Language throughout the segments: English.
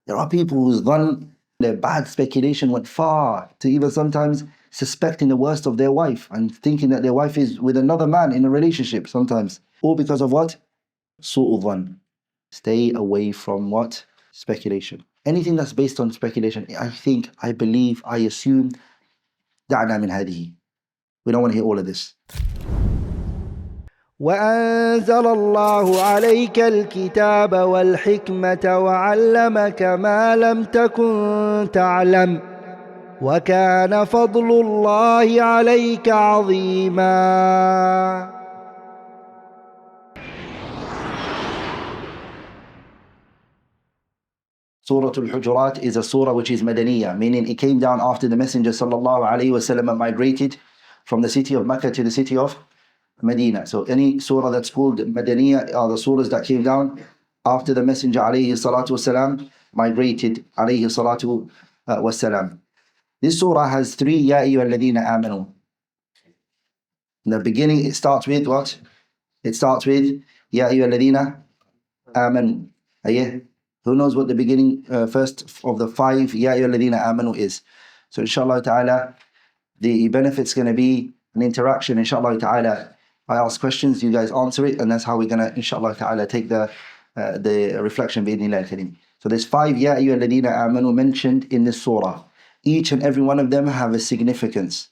There are people whose dhann, their bad speculation went far to even sometimes suspecting the worst of their wife and thinking that their wife is with another man in a relationship sometimes. All because of what? Su'u dhann. Stay away from what? Speculation. Anything that's based on speculation, I think, I believe, I assume, da'na min hadihi. We don't want to hear all of this. وأنزل الله عليك الكتاب والحكمة وعلمك ما لم تكن تعلم وكان فضل الله عليك عظيما. Surah Al-Hujurat is a surah which is Madaniyah, meaning it came down after the Messenger sallallahu alaihi wasallam migrated from the city of Mecca to the city of Medina. So any surah that's called Madaniyah are the surahs that came down after the Messenger alayhi salatu wasalam migrated alayhi salatu wasalam. This surah has three Ya ayyuhal ladhina amanu. In the beginning it starts with what? It starts with Ya ayyuhal ladhina amanu. Who knows what the beginning first of the five Ya ayyuhal ladhina amanu is? So inshallah ta'ala the benefit's going to be an interaction. Inshallah ta'ala I ask questions, you guys answer it, and that's how we're going to inshallah ta'ala take the reflection bi'idhnillah al-kareem. So there's five Ya ayyuhal ladhina amanu mentioned in this surah. Each and every one of them have a significance.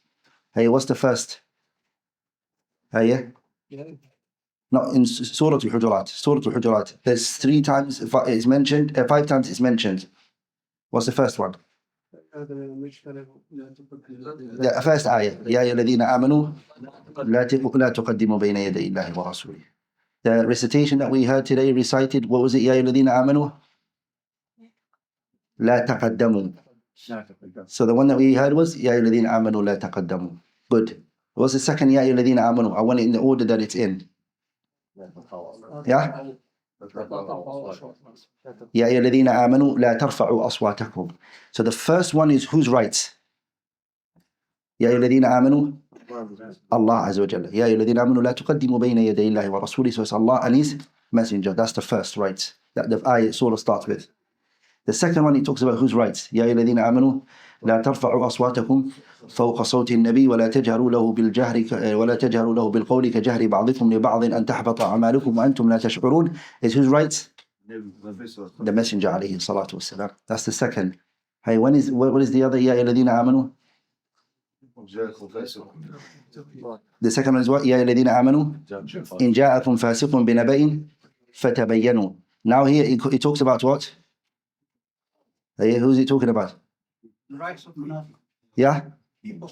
What's the first? Not in Surah Al-Hujurat. Surah Al-Hujurat. There's three times it's mentioned, five times it's mentioned. What's the first one? The first ayah. Ya ayyuhalladhina amanu la tuqaddimu bayna yaday Allahi wa rasulih. The recitation that we heard today recited, what was it? Ya ayyuhalladhina amanu la taqaddamu. So the one that we heard was Ya ayyuhalladhina amanu la taqaddamu. Good. What's the second Ya ayyuhalladhina amanu? I want it in the order that it's in. Yeah? Ya ayyuhalladhina amanu la tarfa'u aswatakum. So the first one is whose rights? Ya ayyuhalladhina amanu, Allah azza wa jalla. Ya ayyuhalladhina amanu la tuqaddimu bayna yaday Allahi wa rasulih. So it's Allah and His Messenger. That's the first rights that the ayah surah starts with. The second one, he talks about whose rights? Ya ayyuhalladhina amanu la tarfa'u aswatakum فوق صوت النبي ولا تجهروا له بالجهر ولا تجهروا له بالقول كجهر بعضكم لبعض أن تحبط أعمالكم وأنتم لا تشعرون. Is whose rights? The Messenger عليه الصلاة والسلام. That's the second. Hey, what is the other? يا الذين آمنوا. The second one is what? يا الذين آمنوا إن جاءكم فاسق بنبأ فتبينوا. Now here he talks about what? Hey, who's he talking about? The rights of Munafiq. Yeah? People.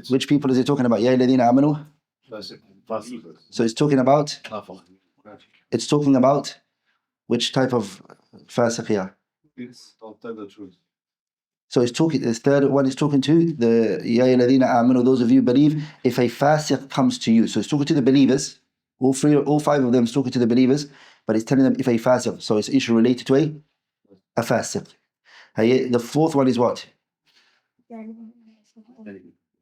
Which people is he talking about? Ya alladhina amanu? So it's talking about which type of fasiq? Don't tell the truth. So it's talking, the third one is talking to the Ya alladhina amanu, those of you believe, if a fasiq comes to you. So it's talking to the believers, all five of them is talking to the believers, but it's telling them if a fasiq. So it's issue related to a fasiq. The fourth one is what?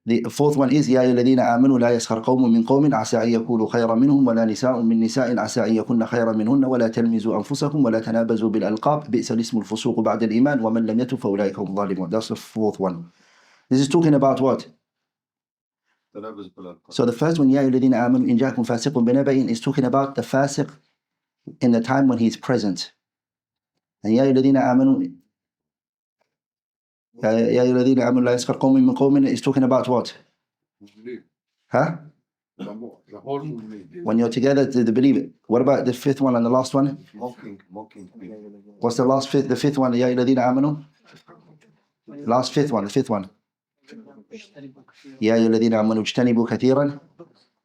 The fourth one is يا أيها الذين آمنوا لا يسخر قوم من قوم عسى أن يكونوا خيرا منهم ولا نساء من نساء عسى أن يكون خيرا منهن ولا تلمزوا أنفسكم ولا تنابزوا بالألقاب بئس الاسم الفسوق بعد الإيمان ومن لم يتب فأولئك هم الظالمون. That's the fourth one. This is talking about what? So the first one, يا أيها الذين آمنوا إن جاءكم فاسق بنبأ, is talking about the fasiq in the time when he's present. And يا أيها الذين آمنوا يا أيها الذين آمنوا لا يسخر قوم من قوم is talking about what? Huh? When you're together to believe it. What about the fifth one and the last one? Mocking. What's the fifth one? يا أيها الذين آمنوا. The fifth one. يا أيها الذين آمنوا اجتنبوا كثيرا.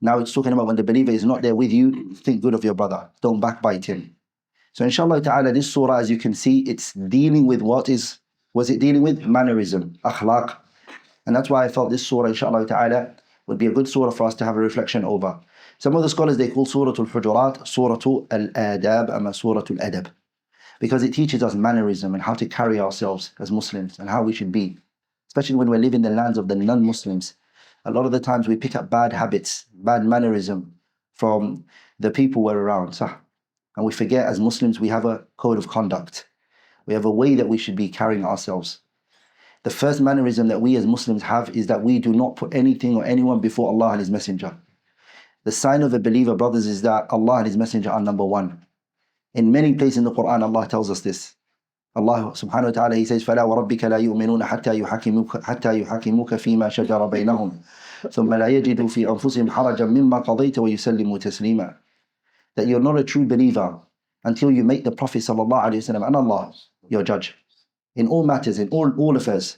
Now it's talking about when the believer is not there with you, think good of your brother. Don't backbite him. So inshallah ta'ala, this surah, as you can see, it's dealing with was it dealing with mannerism, akhlaq. And that's why I felt this surah, inshallah ta'ala, would be a good surah for us to have a reflection over. Some of the scholars, they call Surah Al-Hujurat Surah Al-Adab and Surah Al-Adab, because it teaches us mannerism and how to carry ourselves as Muslims and how we should be, especially when we live in the lands of the non-Muslims. A lot of the times we pick up bad habits, bad mannerism from the people we're around. And we forget as Muslims we have a code of conduct. We have a way that we should be carrying ourselves. The first mannerism that we as Muslims have is that we do not put anything or anyone before Allah and His Messenger. The sign of a believer, brothers, is that Allah and His Messenger are number one. In many places in the Qur'an, Allah tells us this. Allah subhanahu wa ta'ala, He says, فَلَا وَرَبِّكَ لَا يُؤْمِنُونَ حَتَّى يُحَكِمُوكَ فِيمَا شَجَرَ بَيْنَهُمْ ثُمَّ لَا يَجِدُوا فِي أَنفُسِهِمْ حَرَجًا مِمَّا قَضَيْتَ وَيُسَلِّمُوا تَسْلِيمًا. That you're not a true believer until you make the Prophet sallallahu alaihi wasallam and Allah your judge in all matters, in all affairs.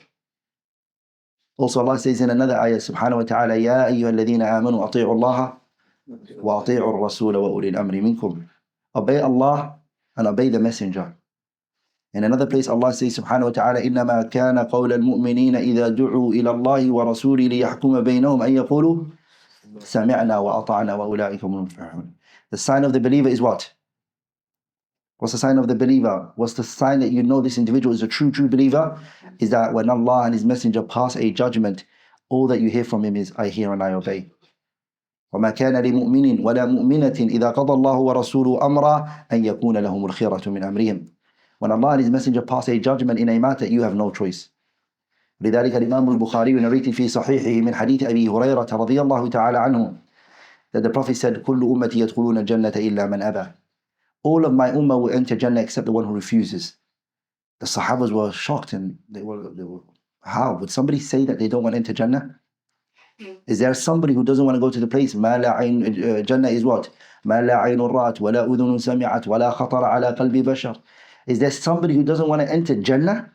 Also Allah says in another ayah subhanahu wa ta'ala, يَا أَيُّهَا الَّذِينَ آمَنُوا أَطِيعُوا اللَّهَ وَأَطِيعُوا الرَّسُولَ وَأُولِي الْأَمْرِ مِنْكُمْ. Obey Allah and obey the Messenger. In another place Allah says subhanahu wa ta'ala, إِنَّمَا كَانَ قَوْلَ الْمُؤْمِنِينَ إِذَا دُعُوا إِلَى اللَّهِ وَرَسُولِهِ لِيَحْكُمَ بَيْنَهُمْ أَن يَقُولُوا سَمِعْنَا وَأَطَعْنَا وَأُولَٰئِكَ هُمُ الْمُفْلِحُونَ. The sign of the believer is what? What's the sign of the believer? What's the sign that you know this individual is a true believer? Is that when Allah and His Messenger pass a judgment, all that you hear from him is, I hear and I obey. وَمَا كَانَ لِمُؤْمِنٍ وَلَا مُؤْمِنَةٍ إِذَا قَضَى اللَّهُ وَرَسُولُهُ أَمْرًا أَن يَكُونَ لَهُمُ الْخِيَرَةُ مِنْ أَمْرِهِمْ. When Allah and His Messenger pass a judgment in a matter, you have no choice. لذلك الإمام البخاري narrated في صحيحه من حديث أبي هريرة رضي الله تعالى عنه that the Prophet said, كُلُّ أُمَّتي يَدْخُلُونَ الْجَنَّةَ إِلَّا مَنْ أَبَى. All of my ummah will enter Jannah except the one who refuses. The Sahabas were shocked and they were, how? Would somebody say that they don't want to enter Jannah? Is there somebody who doesn't want to go to the place? مَا لَا عَيْنُ, Jannah is what? مَا لَا عَيْنٌ رَأَتْ وَلَا أُذُنٌ سَمِعَتْ وَلَا خَطَرَ عَلَى قَلْبِ بَشَرٍ. Is there somebody who doesn't want to enter Jannah?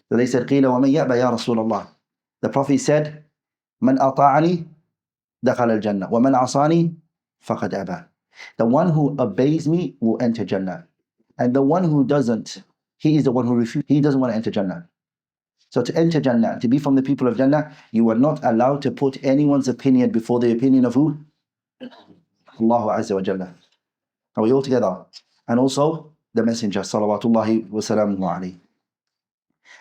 So they said, قِيلَ وَمَنْ يَأْبَى يَا رَسُولَ اللَّهِ. The Prophet said, مَنْ أَطَاعَنِي دَخَلَ الْجَنَّةِ وَمَنْ عَصَانِي فَقَدْ أَبَى. The one who obeys me will enter Jannah. And the one who doesn't, he is the one who refuses. He doesn't want to enter Jannah. So to enter Jannah, to be from the people of Jannah, you are not allowed to put anyone's opinion before the opinion of who? Allahu Azza wa Jalla. Are we all together? And also the Messenger, salawatullahi wa salamuhu alayhi.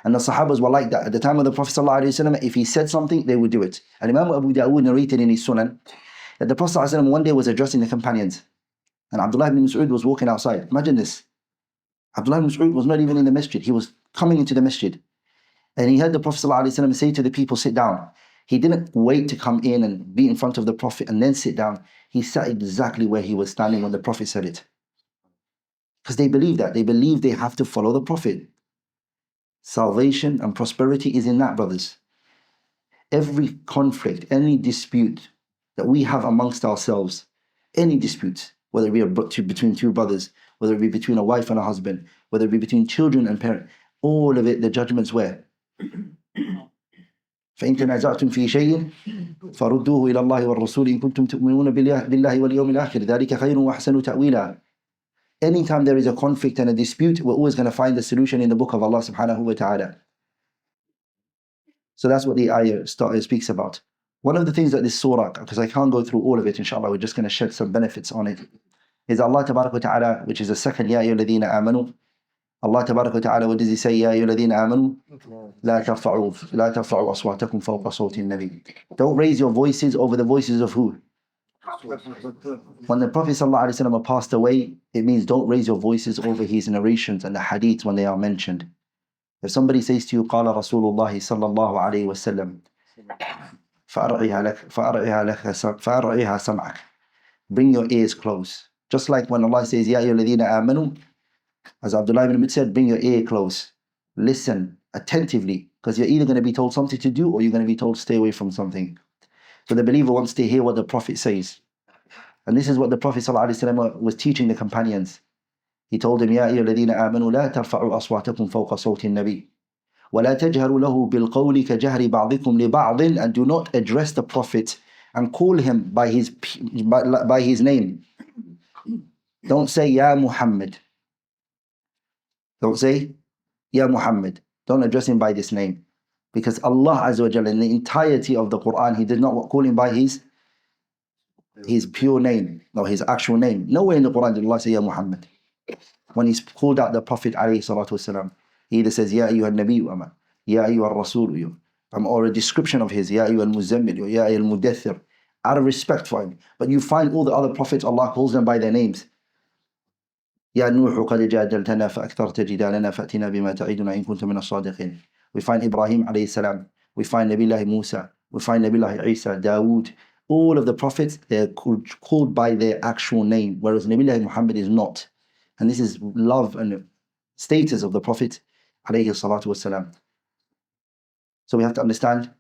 And the Sahabas were like that. At the time of the Prophet sallallahu alayhi wa sallam, if he said something, they would do it. And Imam Abu Dawood narrated in his Sunan that the Prophet sallallahu alayhi wa sallam one day was addressing the companions. And Abdullah ibn Mas'ud was walking outside. Imagine this. Abdullah ibn Mas'ud was not even in the masjid. He was coming into the masjid. And he heard the Prophet ﷺ say to the people, sit down. He didn't wait to come in and be in front of the Prophet and then sit down. He sat exactly where he was standing when the Prophet said it. Because they believe that. They believe they have to follow the Prophet. Salvation and prosperity is in that, brothers. Every conflict, any dispute that we have amongst ourselves, any dispute, whether it be between two brothers, whether it be between a wife and a husband, whether it be between children and parents, all of it, the judgment's where? فإن تنازعتم في شيء فردوه إلى الله والرسول إن كنتم تؤمنون بالله واليوم الآخر ذلك خير وأحسن تأويلا. Anytime there is a conflict and a dispute, we're always going to find the solution in the book of Allah subhanahu wa ta'ala. So that's what the ayah speaks about. One of the things that this surah, because I can't go through all of it, inshallah, we're just going to shed some benefits on it, is Allah tabarak wa ta'ala, which is the second, Ya ayyuhalladhina amanu. Allah tabarak wa ta'ala, what does He say? Ya ayyuhalladhina amanu, la tarfa'u aswatakum fawqa sawti an-nabi. Don't raise your voices over the voices of who? When the Prophet ﷺ passed away, it means don't raise your voices over his narrations and the hadith when they are mentioned. If somebody says to you, قال رسول الله صلى الله عليه وسلم فأرعيها سمعك. Bring your ears close. Just like when Allah says, Ya ayyuhalladhina amanu, as Abdullah ibn Mas'ud said, bring your ear close. Listen attentively, because you're either going to be told something to do or you're going to be told to stay away from something. So the believer wants to hear what the Prophet says. And this is what the Prophet ﷺ was teaching the companions. He told them, Ya ayyuhalladhina amanu la tarfa'u aswatakum fawqa sawti an-nabi wa la tajharu lahu bil qawli ka jahri ba'dikum li ba'din. And do not address the Prophet and call him by his name. Don't say Ya Muhammad. Don't say Ya Muhammad. Don't address him by this name. Because Allah Azza wa Jalla, in the entirety of the Qur'an, He did not call him by his pure name, or his actual name. Nowhere in the Qur'an did Allah say Ya Muhammad. When He's called out the Prophet alayhi salatu wasalam, He either says Ya ayyuha nabiyyu, Ya ayyuha rasul, or a description of His, Ya ayyuha al-muzammil, Ya ayyuha al-mudaththir, out of respect for Him. But you find all the other prophets, Allah calls them by their names. يا نوح قد جادلتنا فأكثرت جدالنا فأتنا بما تعيدنا إن كنت من الصادقين. We find Ibrahim alayhi salam, we find Nabiullah Musa, we find Nabiullah Isa, Dawood. All of the prophets, they're called by their actual name, whereas Nabiullah Muhammad is not. And this is love and status of the Prophet alayhi salatu wasalam. So we have to understand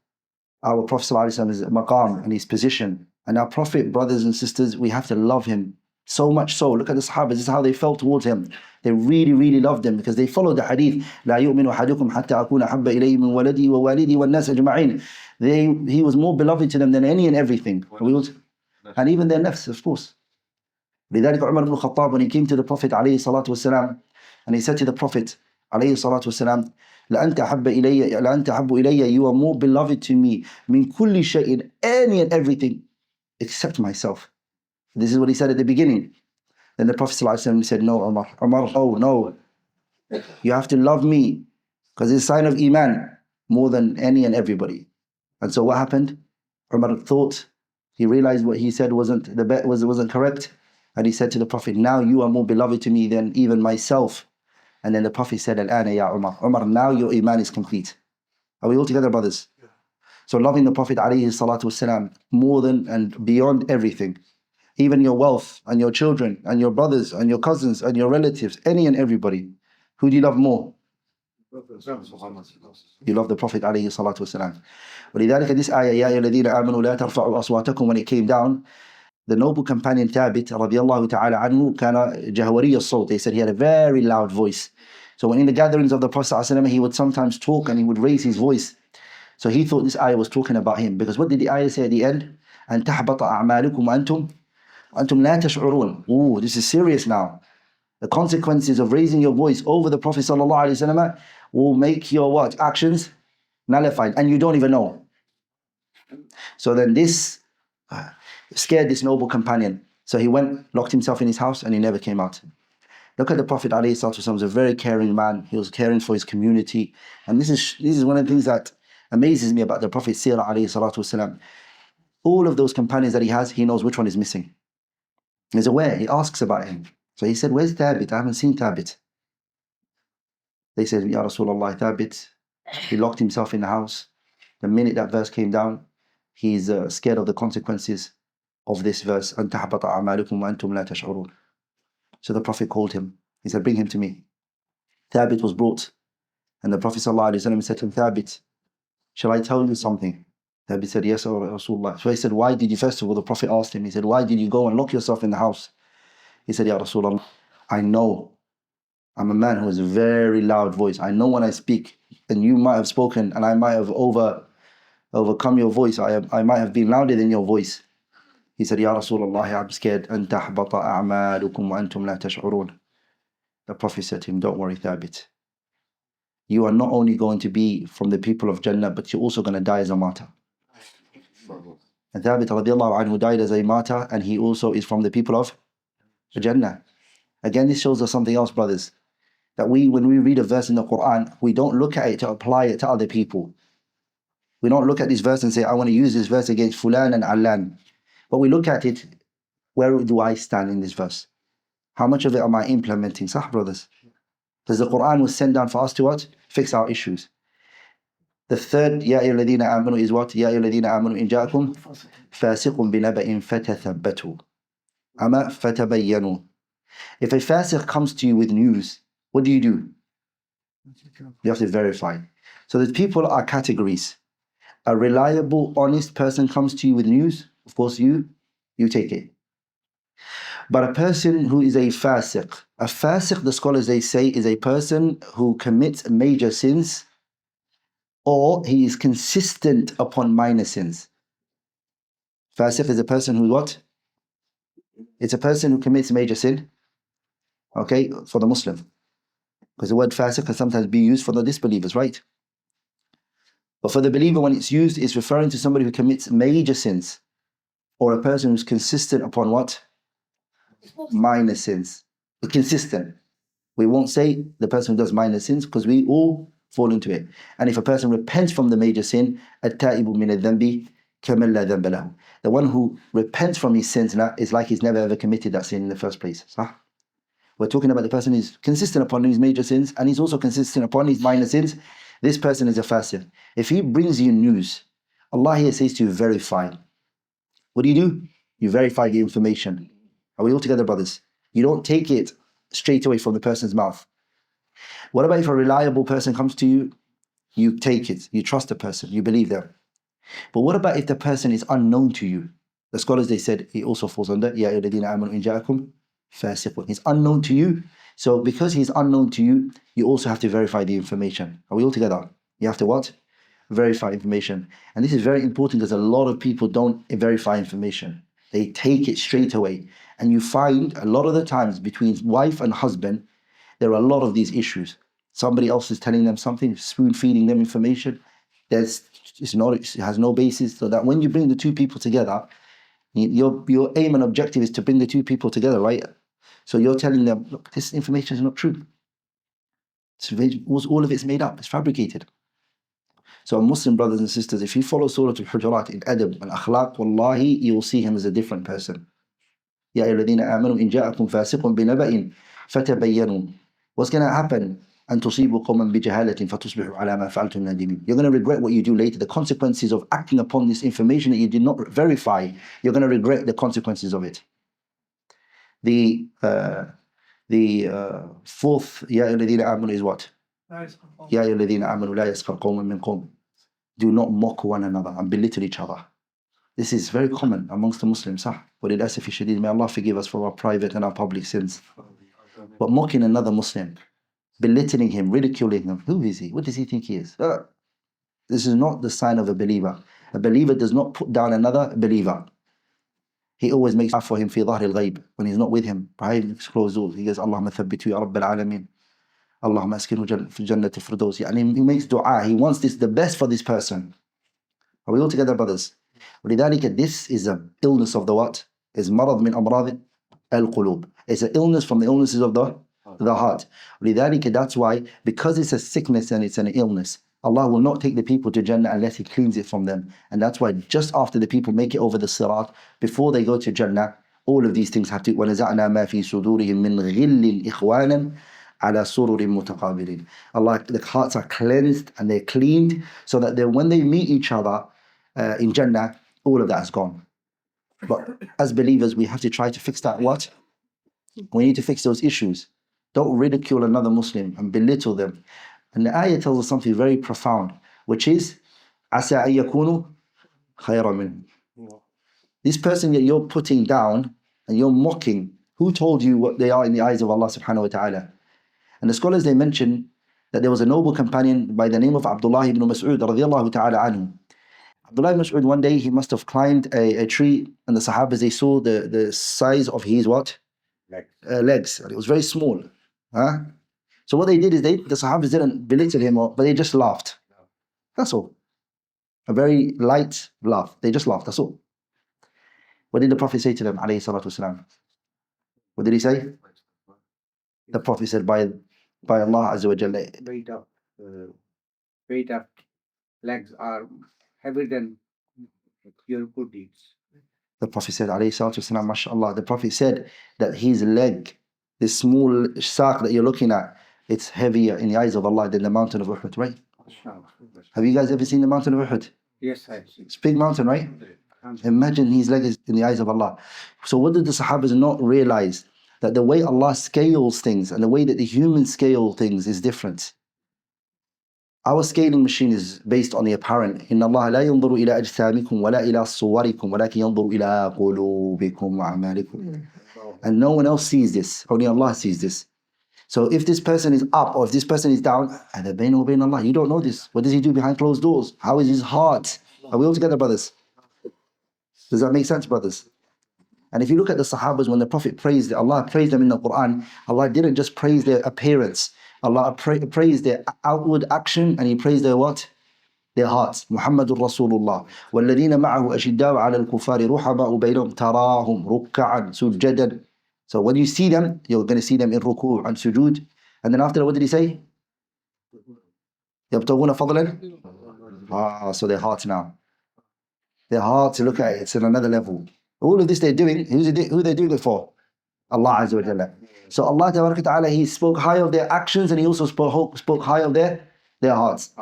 our Prophet ﷺ's maqam and his position. And our Prophet, brothers and sisters, we have to love him so much so. Look at the Sahaba, this is how they felt towards him. They really, really loved him because they followed the hadith. لا يؤمن أحدكم حتى أكون أحب إليه من ولدي ووالدي والناس أجمعين. He was more beloved to them than any and everything. And even their nafs, of course. لذلك عمر ibn Khattab, when he came to the Prophet عليه الصلاة والسلام, and he said to the Prophet عليه الصلاة والسلام, لأنت أحب إلي, you are more beloved to me من كل شيء, any and everything except myself. This is what he said at the beginning. Then the Prophet ﷺ said, no, Umar, oh no, you have to love me because it's a sign of Iman more than any and everybody. And so what happened? Umar thought, he realized what he said wasn't correct, and he said to the Prophet, now you are more beloved to me than even myself. And then the Prophet said, Al-ana ya Umar, Umar, now your Iman is complete. Are we all together, brothers? Yeah. So loving the Prophet alayhi salatu wasalam more than and beyond everything. Even your wealth and your children and your brothers and your cousins and your relatives, any and everybody. Who do you love more? You love the Prophet alayhi salatu wasalam. ولذلك this ayah, يا أيها الذين آمنوا لا ترفعوا أصواتكم, when it came down, the noble companion Thabit radiallahu ta'ala anhu كان جهوري الصوت. They said he had a very loud voice. So when in the gatherings of the Prophet ﷺ, he would sometimes talk and he would raise his voice. So he thought this ayah was talking about him. Because what did the ayah say at the end? أن تحبط أعمالكم وأنتم لا تشعرون. Oh, this is serious now. The consequences of raising your voice over the Prophet ﷺ will make your what? Actions nullified. And you don't even know. So then this scared this noble companion. So he went, locked himself in his house, and he never came out. Look at the Prophet ﷺ, was a very caring man. He was caring for his community. And this is one of the things that amazes me about the Prophet ﷺ. All of those companions that he has, he knows which one is missing. He's aware, he asks about him. So he said, where's Thabit? I haven't seen Thabit. They said, Ya Rasulullah, Thabit, he locked himself in the house. The minute that verse came down, he's scared of the consequences of this verse. أَن تَحْبَطَ أَعْمَالُكُمْ وَأَنْتُمْ لَا تَشْعُرُونَ. So the Prophet called him. He said, bring him to me. Thabit was brought. And the Prophet ﷺ said to him, Thabit, shall I tell you something? Thabit said, yes, O Rasulullah. So he said, why did you, first of all, the Prophet asked him, he said, why did you go and lock yourself in the house? He said, Ya Rasulullah, I know I'm a man who has a very loud voice. I know when I speak, and you might have spoken, and I might have overcome your voice. I might have been louder than your voice. He said, Ya Rasulullah, I'm scared. أَن تَحْبَطَ أَعْمَالُكُمْ وَأَنْتُمْ لَا تَشْعُرُونَ. The Prophet said to him, don't worry, Thabit. You are not only going to be from the people of Jannah, but you're also going to die as a martyr. And Thabit radiallahu anhu died as a martyr, and he also is from the people of Jannah. Again, this shows us something else, brothers. That when we read a verse in the Qur'an, we don't look at it to apply it to other people. We don't look at this verse and say, I want to use this verse against Fulan and Allan. But we look at it, where do I stand in this verse? How much of it am I implementing? Sah, brothers? Because the Qur'an was sent down for us to what? Fix our issues. The third, Ya ayyuhalladhina amanu is what? Ya ayyuhalladhina amanu in ja'akum fasiqun binaba'in fatathabbatu. Ama fatabayyanu. If a fasiq comes to you with news, what do? You have to verify. So the people are categories. A reliable, honest person comes to you with news, of course you take it. But a person who is a fasiq, the scholars they say, is a person who commits major sins, or he is consistent upon minor sins. Fasiq is a person who what? It's a person who commits major sin, okay, for the Muslim. Because the word fasiq can sometimes be used for the disbelievers, right? But for the believer, when it's used, it's referring to somebody who commits major sins, or a person who's consistent upon what? Minor sins. Consistent. We won't say the person who does minor sins, because we all fall into it. And if a person repents from the major sin, التائب من الذنب كمن لا ذنب له. The one who repents from his sins now is like he's never ever committed that sin in the first place. صح? We're talking about the person who's consistent upon his major sins and he's also consistent upon his minor sins. This person is a fasiq. If he brings you news, Allah here says to verify. What do? You verify the information. Are we all together, brothers? You don't take it straight away from the person's mouth. What about if a reliable person comes to you? You take it. You trust the person. You believe them. But what about if the person is unknown to you? The scholars, they said, he also falls under Ya ayyuhalladhina amanu in ja'akum fasiqun. He's unknown to you. So because he's unknown to you, you also have to verify the information. Are we all together? You have to what? Verify information. And this is very important because a lot of people don't verify information. They take it straight away. And you find a lot of the times between wife and husband, there are a lot of these issues. Somebody else is telling them something, spoon feeding them information. It has no basis. So that when you bring the two people together, your aim and objective is to bring the two people together, right? So you're telling them, look, this information is not true. All of it's made up, it's fabricated. So Muslim brothers and sisters, if you follow Surah Al-Hujurat in adab and akhlaq, wallahi, you will see him as a different person. Ya ayyuhalladhina amanu in ja'akum fasiqun binaba'in fatabayyanu. What's going to happen? أن تصيبوا قوما بجهالة فتصبحوا على ما فعلتم نادمين. You're going to regret what you do later. The consequences of acting upon this information that you did not verify, you're going to regret the consequences of it. The fourth يا أيها الذين آمنوا is what? يا أيها الذين آمنوا لا يسخر قوم من قوم. Do not mock one another and belittle each other. This is very common amongst the Muslims. وَلِلْأَسَفِ الشَّدِيدِ, may Allah forgive us for our private and our public sins. But mocking another Muslim, belittling him, ridiculing him, who is he? What does he think he is? This is not the sign of a believer. A believer does not put down another believer. He always makes dua for him في ظهر الغيب, when he's not with him, behind closed doors. He goes, اللهم ثبته يا رب العالمين, اللهم أسكنه في جنة الفردوس. And he makes dua. He wants the best for this person. Are we all together, brothers? ولذلك, this is an illness of the what? Is مرض من أمراض القلوب. It's an illness from the illnesses of the heart. ولذلك, that's why, because it's a sickness and it's an illness, Allah will not take the people to Jannah unless He cleans it from them. And that's why just after the people make it over the Sirat, before they go to Jannah, all of these things have to وَنَزَعْنَا مَا فِي صُدُورِهِم مِّن غِلٍّ إِخْوَانًا عَلَى سُرُرٍ مُتَقَابِلٍ. Allah, the hearts are cleansed and they're cleaned so that when they meet each other in Jannah, all of that is gone. But as believers, we have to try to fix that what? We need to fix those issues. Don't ridicule another Muslim and belittle them. And the ayah tells us something very profound, which is عَسَىٰ أَن يَكُونُوا خَيْرًا مِنْهُ. This person that you're putting down and you're mocking, who told you what they are in the eyes of Allah subhanahu wa ta'ala? And the scholars, they mention that there was a noble companion by the name of Abdullah ibn Mas'ud radiyallahu ta'ala anhu. Abdullah ibn Mas'ud, one day he must have climbed a tree, and the Sahabas, they saw the size of his what? Legs. It was very small. So what they did is the Sahabas didn't belittle him, but they just laughed. That's all. A very light laugh. They just laughed. That's all. What did the Prophet say to them, alayhi salatu wasalam? What did he say? The Prophet said, by Allah Azza wa Jalla, weight of legs are heavier than your good deeds. The Prophet said, alayhi salatu wasalam, mashallah, the Prophet said that his leg, this small sack that you're looking at, it's heavier in the eyes of Allah than the mountain of Uhud, right? Have you guys ever seen the mountain of Uhud? Yes, I have seen. It's a big mountain, right? Imagine his leg is in the eyes of Allah. So what did the Sahabas not realize? That the way Allah scales things and the way that the humans scale things is different. Our scaling machine is based on the apparent. إِنَّ اللَّهَ لَا يَنْظُرُ إِلَىٰ أَجْسَامِكُمْ وَلَا إِلَىٰ صُوَرِكُمْ وَلَكِنْ يَنْظُرُ إِلَىٰ قُلُوبِكُمْ وَأَعْمَالِكُمْ. And no one else sees this. Only Allah sees this. So if this person is up or if this person is down, هَذَا بَيْنَهُ وَبَيْنَ اللَّهِ. You don't know this. What does he do behind closed doors? How is his heart? Are we all together, brothers? Does that make sense, brothers? And if you look at the Sahabas, when the Prophet praised, Allah praised them in the Qur'an, Allah didn't just praise their appearance. Allah praised their outward action, and He praised their what? Their hearts. Muhammadur Rasulullah. وَالَّذِينَ مَعَهُ أَشِدَّاءُ عَلَى الْكُفَّارِ رُحَمَاءُ بَيْنَهُمْ تَرَاهُمْ رُكَّعًا سُجَّدًا. So when you see them, you're going to see them in ruku' and sujood. And then after that, what did He say? يَبْتَغُونَ فَضْلًا. So their hearts now. Their hearts, look at it, it's at another level. All of this they're doing, who they're doing it for? Allah Azza wa Jalla. So Allah Ta'ala, He spoke high of their actions and He also spoke high of their hearts.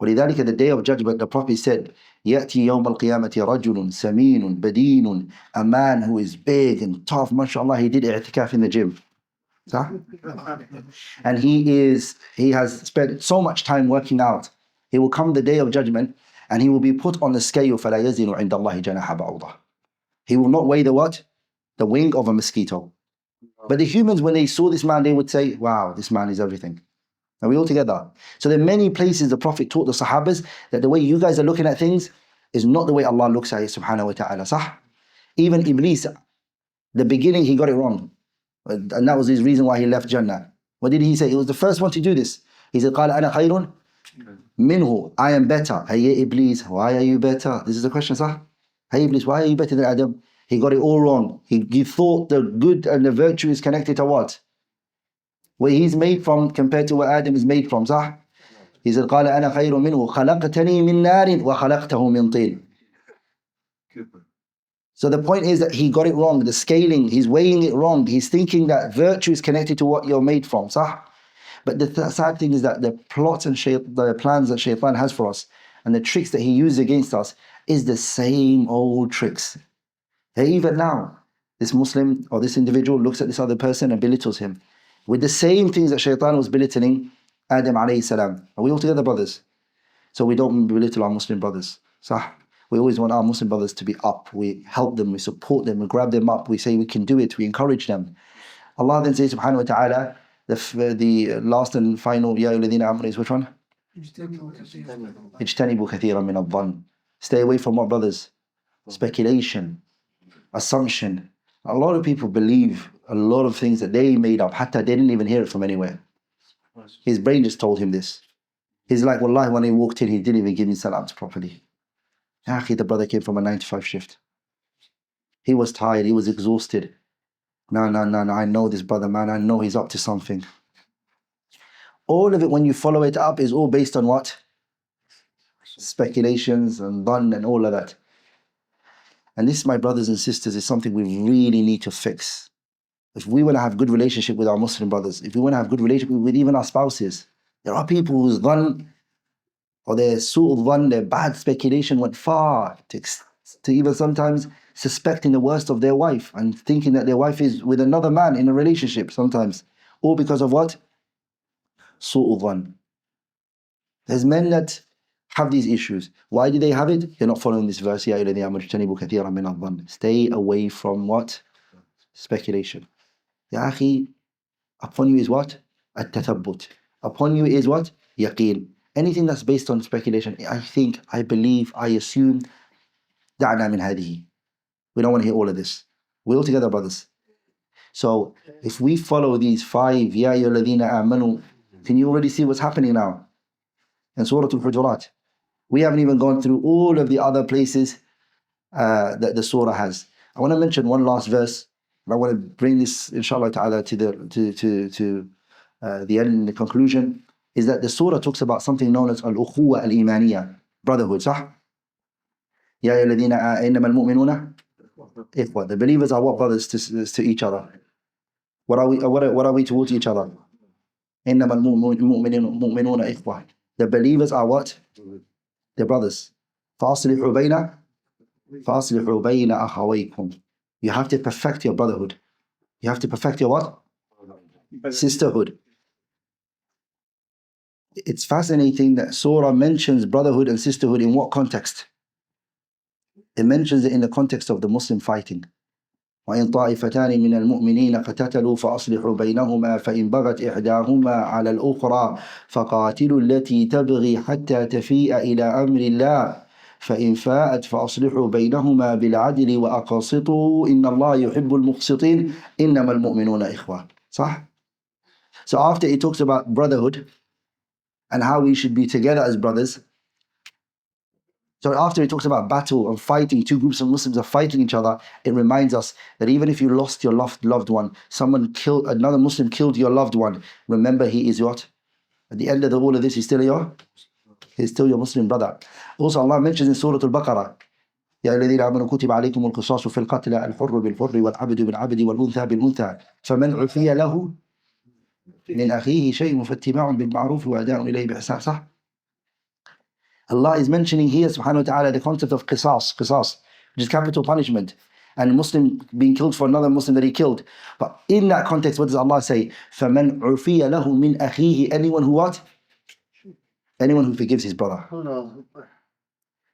ولذلك the day of judgment, the Prophet said, يأتي يوم القيامة رجل سمين بدين, a man who is big and tough, mashallah, he did i'tikaf in the gym. And he has spent so much time working out. He will come the day of judgment and he will be put on the scale. فَلَا يَزِنُ عِنْدَ اللَّهِ جَنَاحَ بَعُوضَةٍ. He will not weigh the what? The wing of a mosquito. But the humans, when they saw this man, they would say, wow, this man is everything. Are we all together? So there are many places the Prophet taught the Sahabas that the way you guys are looking at things is not the way Allah looks at it, subhanahu wa ta'ala. Sah? Even Iblis, the beginning, he got it wrong. And that was his reason why he left Jannah. What did he say? He was the first one to do this. He said, قَالَ أَنَا خَيْرٌ مِنْهُ. I am better. Hey Iblis, why are you better? This is the question, sah? Hey Iblis, why are you better than Adam? He got it all wrong. He thought the good and the virtue is connected to what? Where he's made from compared to where Adam is made from, sah? He said, قَالَ أَنَا خَيْرٌ مِنْهُ خَلَقْتَنِي مِنْ نَارٍ وَخَلَقْتَهُ مِنْ طِينٍ. So the point is that he got it wrong. The scaling, he's weighing it wrong. He's thinking that virtue is connected to what you're made from, sah? But the sad thing is that the plots and the plans that Shaitan has for us and the tricks that he uses against us is the same old tricks. Hey, even now, this Muslim or this individual looks at this other person and belittles him with the same things that Shaitan was belittling Adam alayhi salam. Are we all together, brothers? So we don't belittle our Muslim brothers. Sah? We always want our Muslim brothers to be up. We help them, we support them, we grab them up, we say we can do it, we encourage them. Allah then says, subhanahu wa ta'ala, the last and final, Ya ayyuhalladhina amanu is which one? Ijtanibu kathiran min adh-dhann. Stay away from what, brothers? Speculation, assumption. A lot of people believe a lot of things that they made up, hatta they didn't even hear it from anywhere. His brain just told him this. He's like, wallahi, when he walked in, he didn't even give me salams properly. The brother came from a 9-to-5 shift. He was tired, he was exhausted. No, I know this brother, man, I know he's up to something. All of it, when you follow it up, is all based on what? Speculations and dhann and all of that. And this, my brothers and sisters, is something we really need to fix. If we want to have good relationship with our Muslim brothers, if we want to have good relationship with even our spouses, there are people whose dhann or their su'ul dhann, their bad speculation went far to even sometimes suspecting the worst of their wife and thinking that their wife is with another man in a relationship sometimes. All because of what? Su'ul dhann. There's men that have these issues. Why do they have it? They're not following this verse. Ya ayyuhalladhina amanu ijtanibu kathiran min adh-dhann. Stay away from what? Speculation. Ya akhi, upon you is what? At-tathabbut. Upon you is what? Yaqeen. Anything that's based on speculation, I think, I believe, I assume, da'na min hadihi. We don't want to hear all of this. We're all together, brothers. So, if we follow these 5, Ya ayyuhalladhina amanu, can you already see what's happening now? In Surah Al-Hujurat. We haven't even gone through all of the other places that the surah has. I want to mention one last verse. I want to bring this, inshallah ta'ala, to the end, the conclusion, is that the surah talks about something known as al-ukhuwa al-imaniyya, brotherhood, sah? Ya ayyuhalladhina innama al-mu'minuna ikhwa. The believers are what, brothers to each other? What are we towards each other? Innama al-mu'minuna ikhwa. The believers are what? They're brothers. فَأَصْلِحُوا بَيْنَ أَخَوَيْكُمْ. You have to perfect your brotherhood. You have to perfect your what? Sisterhood. It's fascinating that Surah mentions brotherhood and sisterhood in what context? It mentions it in the context of the Muslim fighting. وَإِنْ طَائِفَتَانِ مِنَ الْمُؤْمِنِينَ قَتَتَلُوا فَأَصْلِحُوا بَيْنَهُمَا فَإِنْ بَغَتْ إِحْدَاهُمَا عَلَى الْأُخْرَى فَقَاتِلُوا الَّتِي تَبْغِي حَتَّى تَفِيءَ إِلَى أَمْرِ اللَّهِ فَإِنْ فَاءَتْ فَأَصْلِحُوا بَيْنَهُمَا بِالْعَدْلِ وَأَقْسِطُوا إِنَّ اللَّهَ يُحِبُّ الْمُقْسِطِينَ إِنَّمَا الْمُؤْمِنُونَ إِخْوَةٌ. صح? So after it talks about brotherhood and how we should be together as brothers, so after it talks about battle and fighting, 2 groups of Muslims are fighting each other, it reminds us that even if you lost your loved one, another Muslim killed your loved one, remember he is what? At the end of all of this, he's still your Muslim brother. Also Allah mentions in Surah Al-Baqarah, يا الذين آمنوا كتب عليكم القصاص في القتلى الحر بالحر والعبد بالعبد والأنثى بالأنثى فمن عفي له من أخيه شيء فاتباع بالمعروف وأداء إليه بإحسان. صح. Allah is mentioning here subhanahu wa ta'ala the concept of qisas, which is capital punishment, and Muslim being killed for another Muslim that he killed. But in that context, what does Allah say? فَمَنْ عُفِيَ لَهُ مِنْ أَخِيهِ. Anyone who what? Anyone who forgives his brother.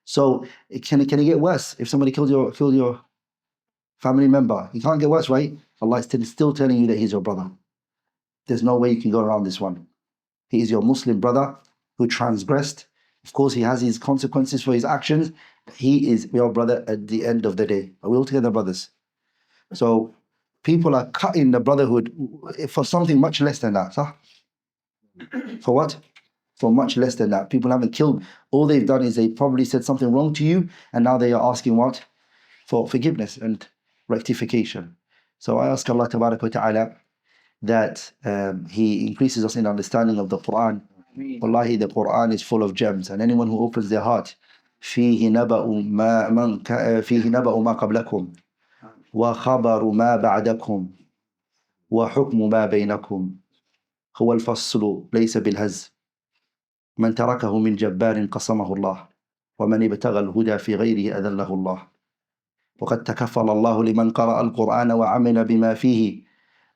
So can it get worse if somebody killed your family member? It can't get worse, right? Allah is still telling you that he's your brother. There's no way you can go around this one. He is your Muslim brother who transgressed. Of course, he has his consequences for his actions. He is your brother at the end of the day. Are we all together, brothers? So people are cutting the brotherhood for something much less than that. Huh? For what? For much less than that. People haven't killed. All they've done is they probably said something wrong to you, and now they are asking what? For forgiveness and rectification. So I ask Allah Tabaraka wa Ta'ala that He increases us in understanding of the Qur'an. Wallahi, the Qur'an is full of gems, and anyone who opens their heart, فيه نبأ ما قبلكم وخبر ما بعدكم وحكم ما بينكم هو الفصل ليس بالهز من تركه من جبار قصمه الله ومن ابتغى الهدى في غيره أذله الله وقد تكفل الله لمن قرأ القرآن وعمل بما فيه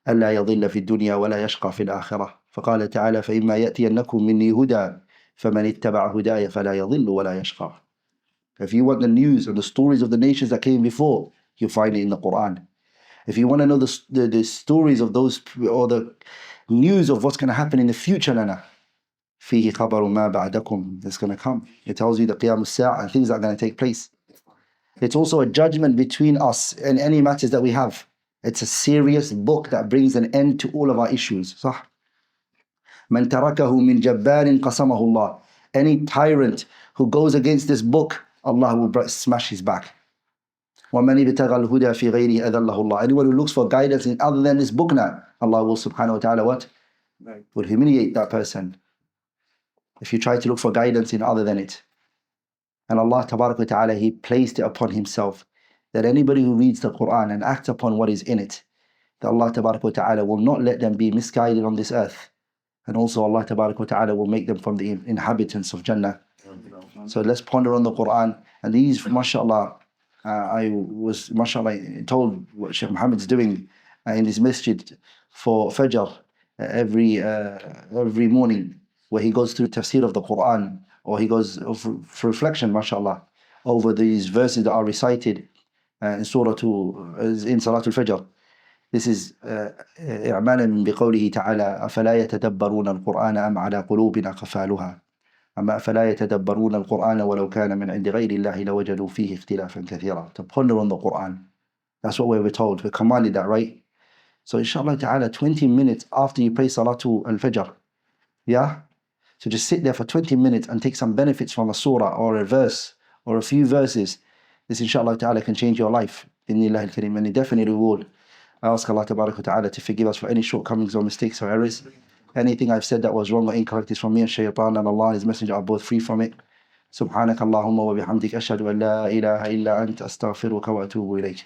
ألا يضل في الدنيا ولا يشقى في الآخرة. فقال تعالى فإما يأتينكم مني هدى فمن اتبع هداي فلا يضل ولا يشقى. If you want the news and the stories of the nations that came before, you'll find it in the Qur'an. If you want to know the stories of those, or the news of what's going to happen in the future, lana, فيه خبر ما بعدكم, that's going to come. It tells you the Qiyam al-Sa'ah and things that are going to take place. It's also a judgment between us and any matters that we have. It's a serious book that brings an end to all of our issues. صح? من تركه من جبار قسمه الله. Any tyrant who goes against this book, Allah will smash his back. وَمَنِ ابْتَغَى الْهُدَى فِي غَيْرِهِ أَذَلَّهُ اللَّهُ. Anyone who looks for guidance in other than this book now, Allah will subhanahu wa ta'ala what? Will humiliate that person if you try to look for guidance in other than it. And Allah tabarak wa ta'ala, He placed it upon Himself that anybody who reads the Qur'an and acts upon what is in it, that Allah tabarak wa ta'ala will not let them be misguided on this earth. And also Allah tabarak wa ta'ala will make them from the inhabitants of Jannah. So let's ponder on the Qur'an. And these, mashallah, I was, mashallah, told what Shaykh Muhammad's doing in his masjid for Fajr every morning, where he goes through tafsir of the Qur'an, or he goes for reflection, mashallah, over these verses that are recited in Salatul Fajr. This is إعمالا بقوله تعالى أفلا يتدبرون القرآن أم على قلوب أقفالها أما أفلا يتدبرون القرآن ولو كان من عند غير الله لوجدوا فيه اختلافا كثيرا. To ponder on the Qur'an. That's what we were told. We're commanded that, right? So inshallah ta'ala, 20 minutes after you pray Salatul Al-Fajr, yeah? So just sit there for 20 minutes and take some benefits from a surah or a verse or a few verses. This inshallah ta'ala can change your life. Innillah al-Kareem, and it definitely will. I ask Allah tabarak wa ta'ala to forgive us for any shortcomings or mistakes or errors. Anything I've said that was wrong or incorrect is from me and shaitan, and Allah and His Messenger are both free from it. Subhanak Allahumma wa bihamdik ashhadu an la ilaha illa anta astaghfiruka wa atubu ilayk.